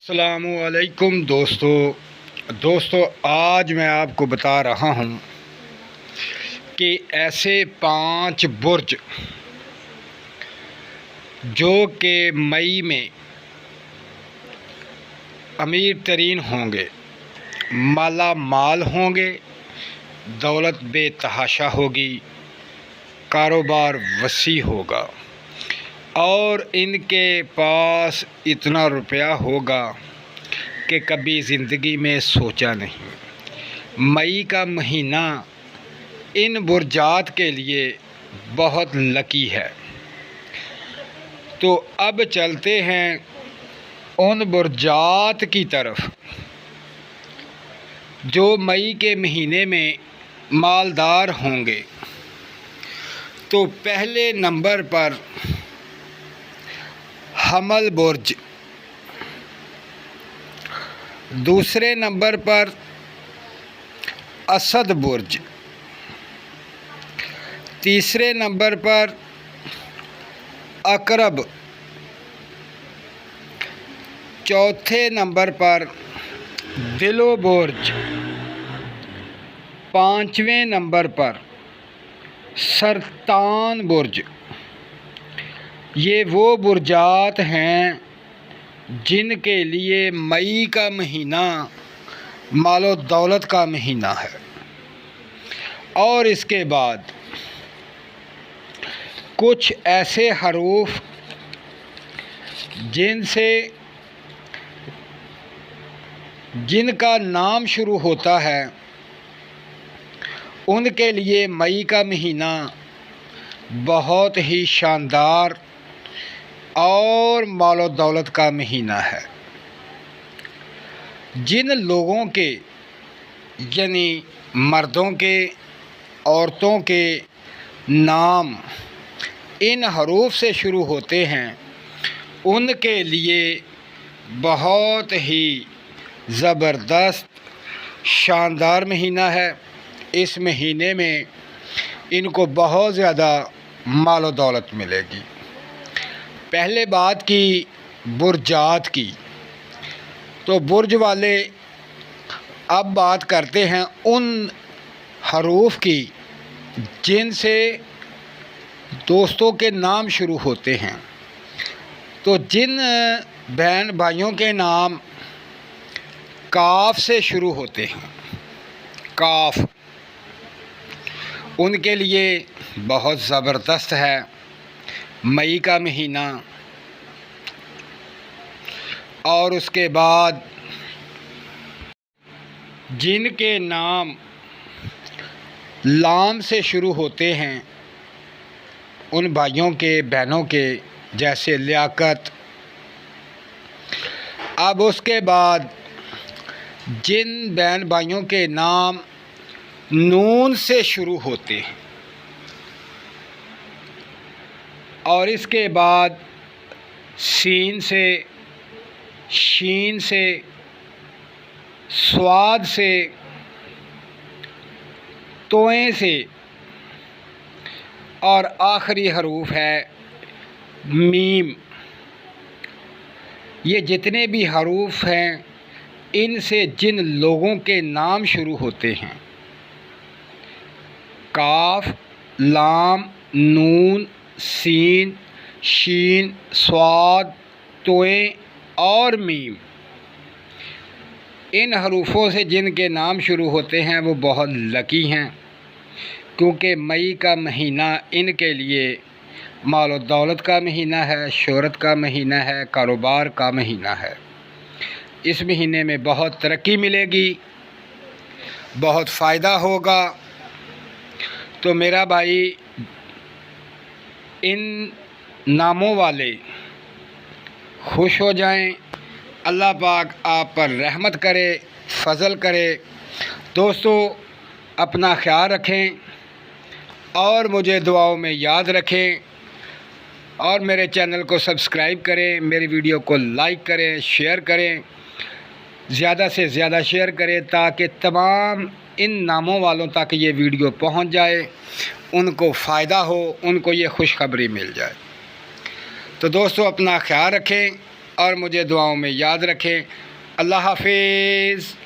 अस्सलामुअलैकुम दोस्तों, आज मैं आपको बता रहा हूँ कि ऐसे 5 बुर्ज जो कि मई में अमीर तरीन होंगे, माला माल होंगे, दौलत बेतहाशा होगी, कारोबार वसी होगा और इनके पास इतना रुपया होगा कि कभी ज़िंदगी में सोचा नहीं। मई का महीना इन बुर्जात के लिए बहुत लकी है। तो अब चलते हैं उन बुर्जात की तरफ जो मई के महीने में मालदार होंगे। तो पहले नंबर पर हमल बुर्ज, दूसरे नंबर पर असद बुर्ज, तीसरे नंबर पर अकरब, चौथे नंबर पर दिलो बुर्ज, पाँचवें नंबर पर सरतान बुर्ज। ये वो बुर्जात हैं जिनके लिए मई का महीना मालो दौलत का महीना है। और इसके बाद कुछ ऐसे हरूफ जिनका नाम शुरू होता है, उनके लिए मई का महीना बहुत ही शानदार और मालो दौलत का महीना है। जिन लोगों के यानी मर्दों के, औरतों के नाम इन हरूफ से शुरू होते हैं, उनके लिए बहुत ही ज़बरदस्त शानदार महीना है। इस महीने में इनको बहुत ज़्यादा मालो दौलत मिलेगी। पहले बात की बुर्जात की, तो बुर्ज वाले अब बात करते हैं उन हरूफ की जिनसे दोस्तों के नाम शुरू होते हैं। तो जिन बहन भाइयों के नाम काफ से शुरू होते हैं, काफ, उनके लिए बहुत ज़बरदस्त है मई का महीना। और उसके बाद जिनके नाम लाम से शुरू होते हैं, उन भाइयों के, बहनों के, जैसे लियाकत। अब उसके बाद जिन बहन भाइयों के नाम नून से शुरू होते हैं, और इसके बाद सीन से, शीन से, स्वाद से, तोए से, और आखिरी हरूफ है मीम। ये जितने भी हरूफ हैं, इनसे जिन लोगों के नाम शुरू होते हैं, काफ, लाम, नून, सीन, शीन, स्वाद, तोए और मीम, इन हरूफों से जिनके नाम शुरू होते हैं वो बहुत लकी हैं, क्योंकि मई का महीना इनके लिए मालो दौलत का महीना है, शोहरत का महीना है, कारोबार का महीना है। इस महीने में बहुत तरक्की मिलेगी, बहुत फ़ायदा होगा। तो मेरा भाई, इन नामों वाले खुश हो जाएं, अल्लाह पाक आप पर रहमत करे, फ़ज़ल करे। दोस्तों, अपना ख्याल रखें और मुझे दुआओं में याद रखें, और मेरे चैनल को सब्सक्राइब करें, मेरी वीडियो को लाइक करें, शेयर करें, ज़्यादा से ज़्यादा शेयर करें, ताकि तमाम इन नामों वालों तक ये वीडियो पहुंच जाए, उनको फ़ायदा हो, उनको ये खुशखबरी मिल जाए। तो दोस्तों, अपना ख्याल रखें। और मुझे दुआओं में याद रखें। अल्लाह हाफिज़।